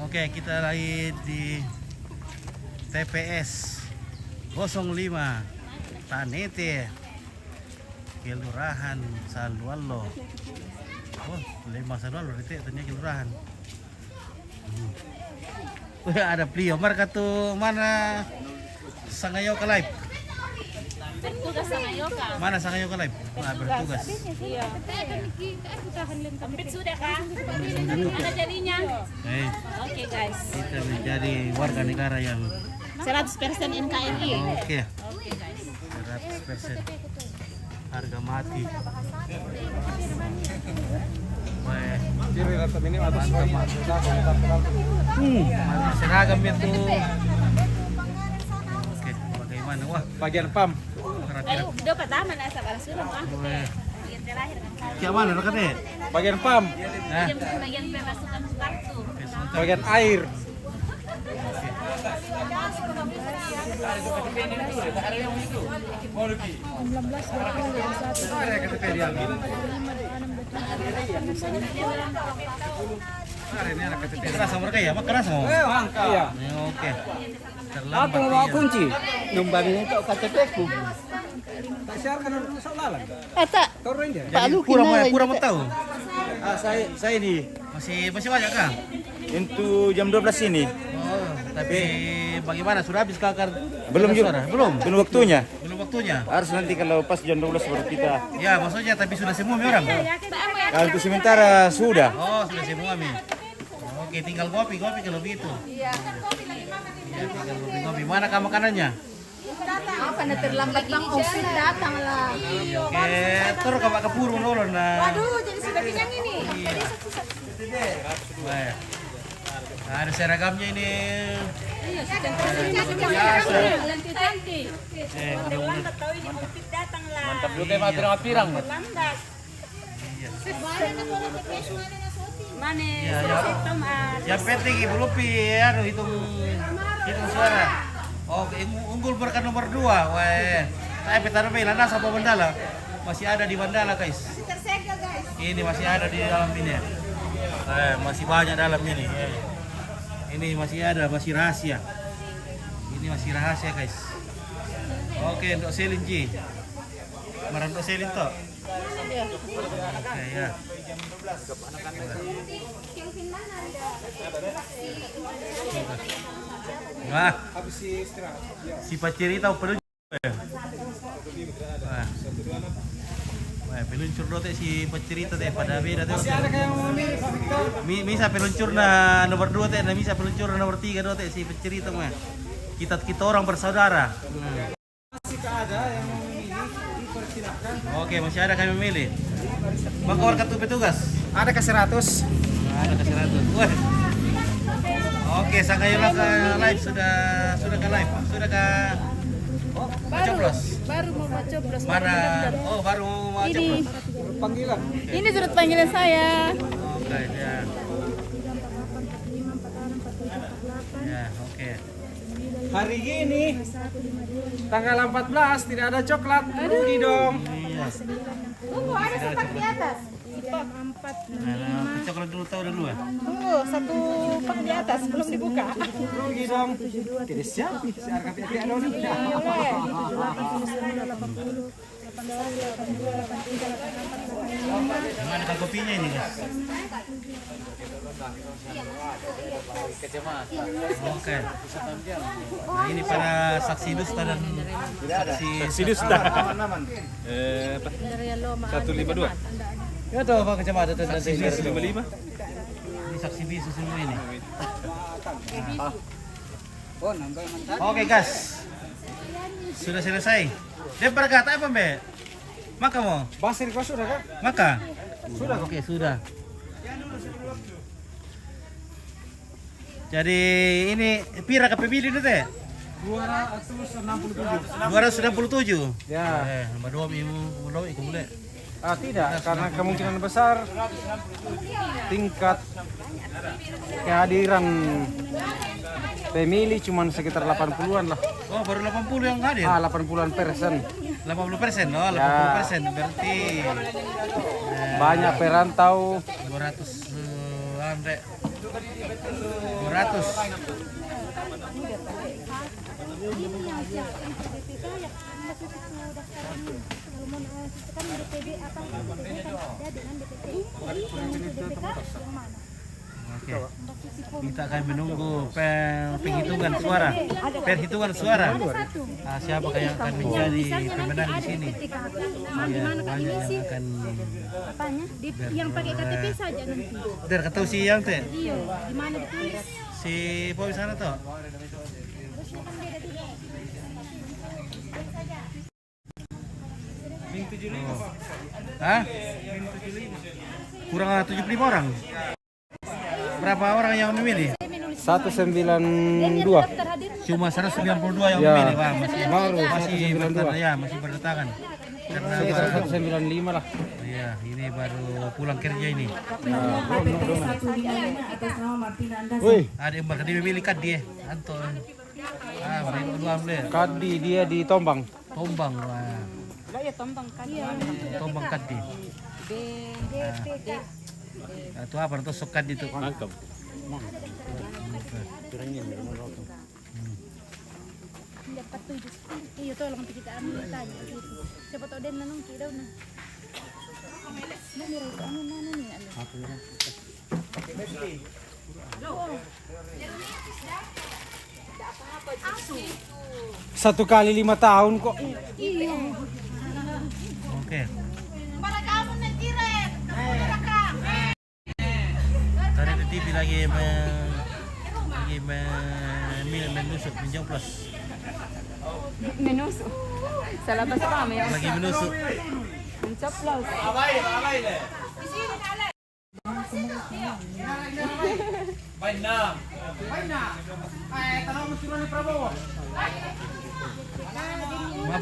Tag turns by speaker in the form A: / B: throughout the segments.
A: Oke, kita lagi di TPS 05 Tanete, Kelurahan Salualo. Oh, Lembang Salualo itu ternyata kelurahan. Ada Plio, marka tuh mana Sangayoka Live?
B: Bertugas sama Yoka.
A: Mana Sangayoka Live? Bertugas.
B: Iya. Hampir sudah kah? Mana jadinya? Oke guys.
A: Kita menjadi warga negara yang
B: 100% NKRI.
A: oke,
B: Oke guys.
A: 100% harga mati. Wah, seragam itu. Oke, bagaimana? Wah,
C: Bagian PAM.
A: kira-kira.
B: Ayo, udah pertama lah sabar sudah mah.
A: Wah,
B: Bagian terakhir kan.
A: kayak mana rekannya?
C: Bagian PAM.
A: Nah,
B: Bagian pemasukan kartu.
C: Bagian air.
A: kerasa mereka ya? Mak kerasa mau?
C: Iya.
A: Oke.
C: Aku
A: Terlambat.
C: mau bawa
A: Iya.
C: kunci. Numbangnya itu KTP ku. Tak siarkan orang soalan.
D: Tak,
C: Turun dia.
D: Pak Lu
A: Kurang mau,
D: kenal
A: kurang mau
D: ini,
A: tahu.
E: Saya di
A: Masih banyak kah?
E: untuk jam 12 ini.
A: Oh, tapi bagaimana? Sudah habis kakak?
E: Belum juga.
A: suara? Belum.
E: Belum waktunya.
A: Belum waktunya.
E: Harus nanti kalau pas jam 12 baru kita.
A: Ya, maksudnya tapi sudah semua mi orang.
E: Kalau untuk sementara sudah.
A: Oh, sudah semua mi. Oke, tinggal kopi kalau begitu. Iya, tinggal kopi. Mana kamu makanannya?
D: karena terlambat bang outfit datang lah.
A: Oke, terus kamu kepuru dulu nah.
D: Waduh, jadi sudah kenyang ini.
A: Wah. Nah, ada seragamnya ini.
B: Cantik.
A: Mantap
C: Lu kayak pirang-pirang.
B: Mana?
A: Ya, ya. Yang penting ibu Lupi, aduh hitung suara. Oh, unggul berkat nomor 2. Wah, tapi taruh Belanda sama Bandala. Masih ada di Bandala, guys. Ini masih ada di dalam ini. Masih banyak dalamnya nih. Ini masih ada, masih rahasia. Ini masih rahasia, guys. Oke, untuk selin Ji. Marah untuk selin toh. Oke, ya. Wah, si pacerita perlu. Wah, peluncur dote si pacerita teh pada beda teh.
C: Masih ada kayak mau mirip Victor.
A: Misa peluncur na nomor 2 teh, misa peluncur na nomor 3 dote si pacerita mah. Kita orang bersaudara.
C: Masih ada yang mau memilih, dipersilakan.
A: Oke, masih ada kami memilih. Maka warga tuh petugas.
C: Ada ke 100.
A: Ada ke 100. Wah. Oke, Sangayola ke live sudah ke live. Sudah ke coblos.
D: Baru mau coblos.
A: Mana? Oh, baru mau
D: Ini,
A: coblos.
C: Panggilan.
D: ini surat panggilan saya.
A: Oke, ya. Ya, oke.
C: Hari ini tanggal 14 tidak ada coklat. Rugi dong.
A: Iya.
D: Tunggu, ada sepak di atas.
A: Nah, coklat dulu tahu dulu ya.
D: Tunggu, satu pak di atas belum dibuka.
C: Rugi dong. Tidak siap. Siarkan pihak Indonesia.
A: Mana kan kopinya ini, guys? Oke. Nah, ini para saksi dusta dan saksi
E: dusta.
C: 152.
A: Ya tahu Pak Kecamatan dan
C: Saksi bisu 55.
A: Ini saksi bisu semua ini. Oke, guys. Sudah selesai. Dia berkata apa, Mbak? Maka mau?
C: Basir kau sudah kan?
A: Maka?
C: Sudah.
A: Oke, sudah. Jadi ini pira ke pemilih itu teh?
C: 267.
A: 267.
C: Ya.
A: Nomor 2 ibu boleh.
C: Tidak, karena kemungkinan besar tingkat kehadiran pemilih cuma sekitar 80-an lah.
A: Oh, baru 80 yang hadir.
C: 80-an persen.
A: 80%, no? 80% berarti
C: Banyak perantau.
A: 200 Andre. 200. Oke. Kita akan menunggu perhitungan suara. Siapa yang akan menjadi pemenang di sini? Banyak yang akan
B: Yang pakai KTP saja nanti.
A: Der ketemu si yang teh.
B: Iya, di mana ditulis?
A: Si Boy sana tuh. Hah? Kurang 75 orang. Berapa orang yang memilih?
C: 192.
A: Cuma 192 yang
C: Ya.
A: memilih, Bang.
C: Baru
A: Masih
C: 192.
A: ya, masih berdatangan. Karena
C: Sekitar
A: baru,
C: 195 lah.
A: iya, ini baru pulang kerja ini.
C: Wih,
A: Ada yang bakal memilih kan dia, Anton. Beri dua boleh.
C: Kadi dia di Tombang.
A: Tombang, wah. Tombang kadi. Itu apa? Itu sok kadi itu. Mangkap.
B: Dapat 7. Iya, tolong kita ambil tanya gitu. Siapa tahu den nanong kita na.
C: Satu kali 5 tahun kok.
A: Oke. Tadi di TV lagi menusuk, menjoplos.
D: Menusuk. Salah bahasa kami ya.
A: Lagi menusuk.
D: Mencoplos.
A: Apa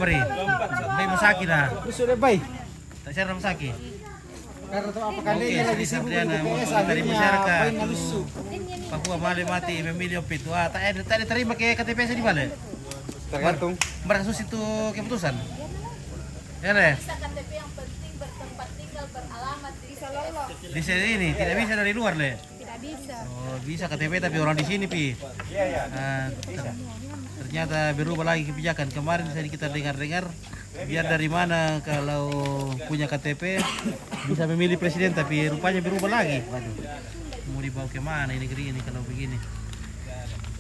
A: ri? Bayi masaki na.
C: Besok deh, bay.
A: Tak share masaki.
C: Karena tuh apa kali
A: Oke,
C: ini lagi
A: Sri
C: sibuk
A: Sabriana,
C: di TPS
A: dari
C: akhirnya
A: masyarakat.
C: bay nalusu.
A: Papua mali mati memilih opit. Wah, tak diterima ke KTP di mana?
C: Tergantung.
A: Berkasus itu keputusan. Ya deh.
D: KTP yang penting bertempat tinggal beralamat bisa lolos.
A: Di sini ini tidak bisa dari luar le.
B: Tidak bisa.
A: Oh, bisa KTP tapi orang di sini pi. Ternyata berubah lagi kebijakan. Kemarin saya kita dengar-dengar biar dari mana kalau punya KTP bisa memilih presiden tapi rupanya berubah lagi. Waduh. Mau dibawa ke mana ini negeri ini kalau begini?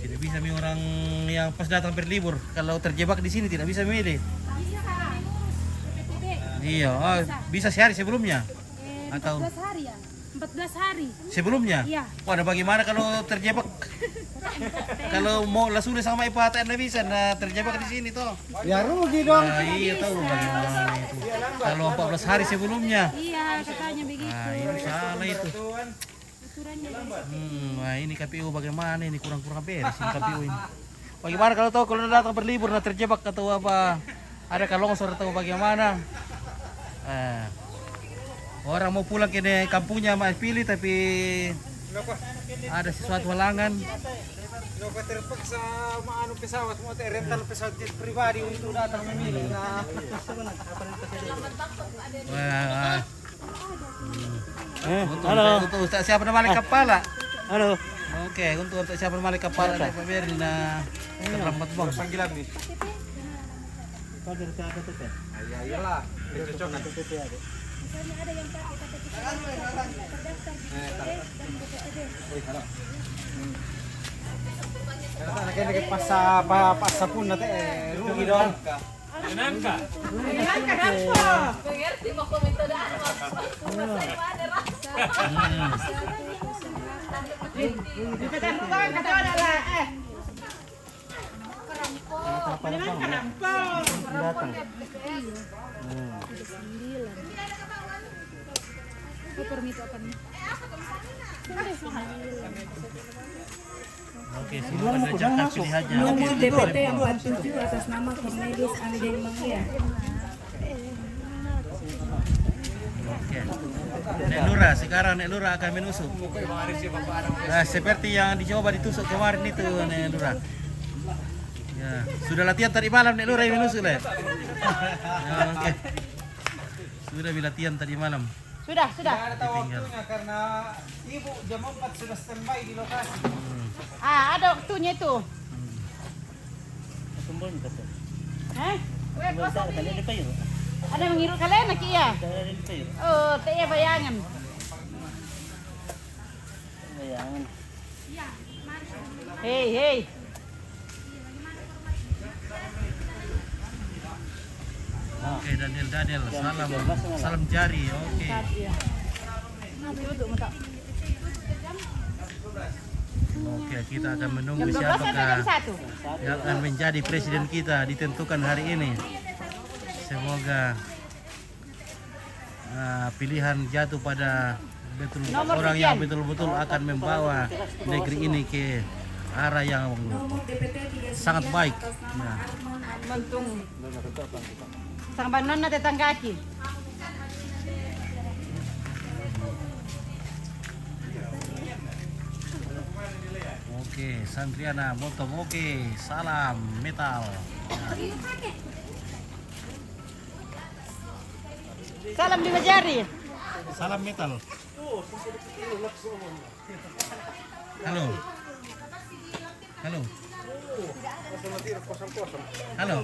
A: Tidak bisa memilih orang yang pas datang berlibur. Kalau terjebak di sini tidak bisa memilih. Iya, oh, bisa sehari sebelumnya. Atau
B: 14 hari ya? 14 hari.
A: sebelumnya?
B: Iya.
A: Waduh, bagaimana kalau terjebak? Kalau mau langsung sama Ipa tak bisa, nah terjebak di sini toh.
C: Ya rugi dong.
A: Nah, iya tahu bagaimana itu. Kalau 14 hari sebelumnya,
B: Iya, katanya begitu.
A: nah ini salah itu.
B: Aturannya.
A: Nah ini KPU bagaimana ini kurang-kurang beres ini KPU ini. Bagaimana kalau tahu kalau datang berlibur, nah terjebak atau apa? Ada longsor atau bagaimana? Orang mau pulang ke kampungnya mau pilih tapi ada sesuatu halangan.
C: Lo terpaksa maanu pesawat mau rental pesawat jet pribadi untuk datang memilih. Nah,
A: Wah. Untuk siapa nama kepala?
E: Halo.
A: Oke, untuk siapa nama kepala dari Pak Berli nah terlambat bang.
C: panggilan nih.
A: Pada KTP.
C: Ya iyalah, dicocokan. Karena lagi pasa pun nanti rugi dong.
D: Mengerti mau komento dah.
A: Oke, silakan kerjakan pilihannya. Oke.
F: DPT 47 atas nama Cornelis Andeng Mangia.
A: Oke. Nek Lura, sekarang Nek Lura akan menusuk. Nah, seperti yang dicoba ditusuk kemarin itu Nek Lura. Ya, sudah latihan tadi malam nek Lurai minus le. Ya, oke. Sudah latihan tadi malam.
B: Sudah.
C: Tidak ada waktunya karena ibu jam 4 sudah standby di lokasi.
B: Ah, ada waktunya itu. Hah? Ada mengiru kalian lagi ya? Oh, teh bayangan. Hei.
A: Oke, Daniel, salam jari. Oke. Oke, kita akan menunggu
B: Jam 12 sampai jam
A: siapakah
B: 1.
A: yang akan menjadi presiden kita ditentukan hari ini. Semoga pilihan jatuh pada
B: Nomor
A: orang
B: sekian.
A: yang betul-betul akan membawa negeri ini ke arah yang sangat baik. Ya.
B: Mentung. Sang banon na tetang kaki.
A: Oke, Sandriana Motom. Oke, salam metal.
B: Salam di jari.
A: Salam metal. Halo.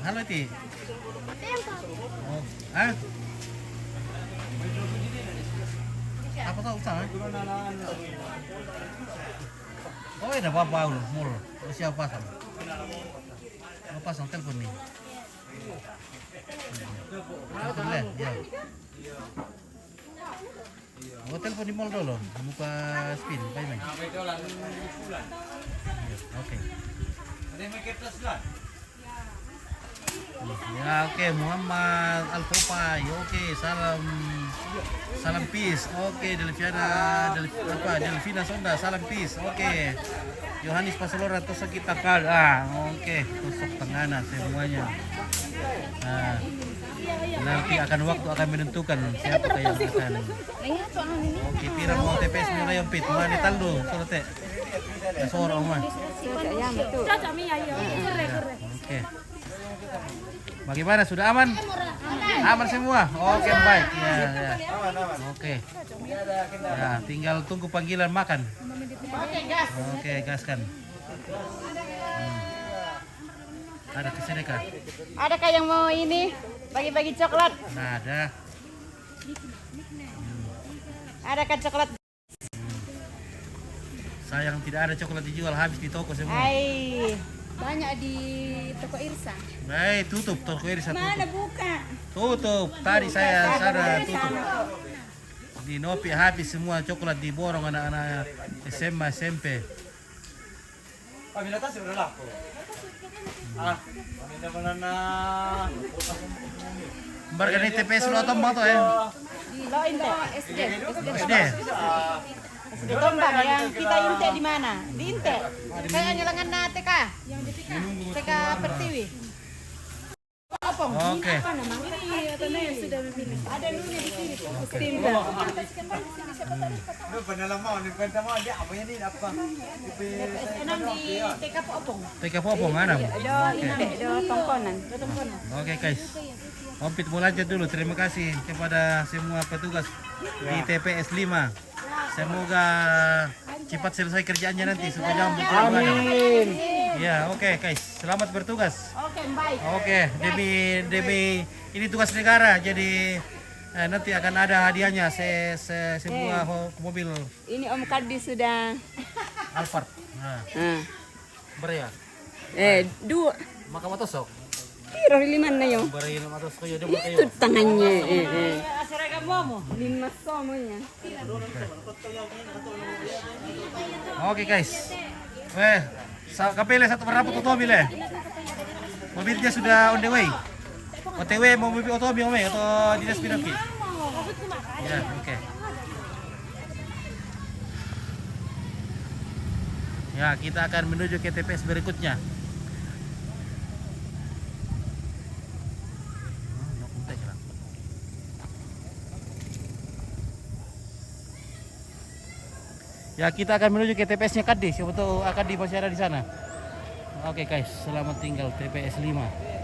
A: Halo Ti. Oh, apa tahu usah? Oh, ada apa mul? Siapa pasang? Mau pasang telepon nih. Telepon lah, ya. Oh, telepon di mall dulu. Buka spin, bye. Oke. Ya, oke, Muhammad Al-Fopai. Oke, salam peace. Oke, Delvina Sonda, salam peace. Oke. Yohanes Paselora tusuk kita oke, tusuk tengana semuanya. Nah, nanti waktu akan menentukan siapa yang akan. Oke, pira mau TPS mulai yang pit, mau ditaldo, sorte. Sorong mah. Oke. Bagaimana, sudah aman? Aman semua? Oke, baik. Ya. Oke. Ya, tinggal tunggu panggilan makan. Oke, gaskan. Ada kesedekah?
B: Adakah yang mau ini bagi-bagi coklat?
A: Nah, ada.
B: Adakah coklat?
A: Sayang tidak ada coklat dijual, habis di toko semua.
B: Hai.
D: Banyak di toko Irsa.
A: Baik, tutup toko ini satu.
D: Mana buka?
A: Tutup. Tadi saya sadar tutup. Di Nopi habis semua coklat diborong anak-anak SMA SMP.
C: Pamila tas sudah laku. Pamila mana na.
A: Barang ini TPS lo atau mau ya?
B: Lo inte.
A: SD.
B: Di Tombang yang kita inte di mana? Di inte. Kayak nyelengan na TK. Yang di TK Pertiwi. Opong.
A: Oke.
B: Sudah memilih. Ada dulunya di sini.
C: Lu pernah mau ni kwenta mo dia apa ini apa?
B: Enam di TK Opong.
A: TK Popong anam.
B: Do tongkonan.
A: Oke guys. Ompit mau lanjut dulu. Terima kasih kepada semua petugas di TPS 5. Semoga cepat selesai kerjaannya nanti supaya jangan
C: Amin.
A: Ya, oke guys. Selamat bertugas.
B: Oke, baik.
A: Oke, demi ini tugas negara, jadi nanti akan ada hadiahnya sebuah mobil
D: Ini Om Kadi sudah.
A: Alphard. Nah, berea.
D: Dua.
A: Maka matosok.
D: Kira 5 na yun.
A: Berea matosok kayo
D: Itu
A: kayo.
D: tangannya.
B: Seragam mo.
D: 5 somonya.
A: Oke guys. Kapile satu merapat otomobil ya. Mobilnya sudah on the way. OTW mau mobil otomobil atau dinas pinaki. Ya, oke. Ya, kita akan menuju ke TPS berikutnya. Ya, kita akan menuju ke TPS-nya Kadis. Siapa tahu akan masih ada di sana. Oke guys, selamat tinggal TPS 5.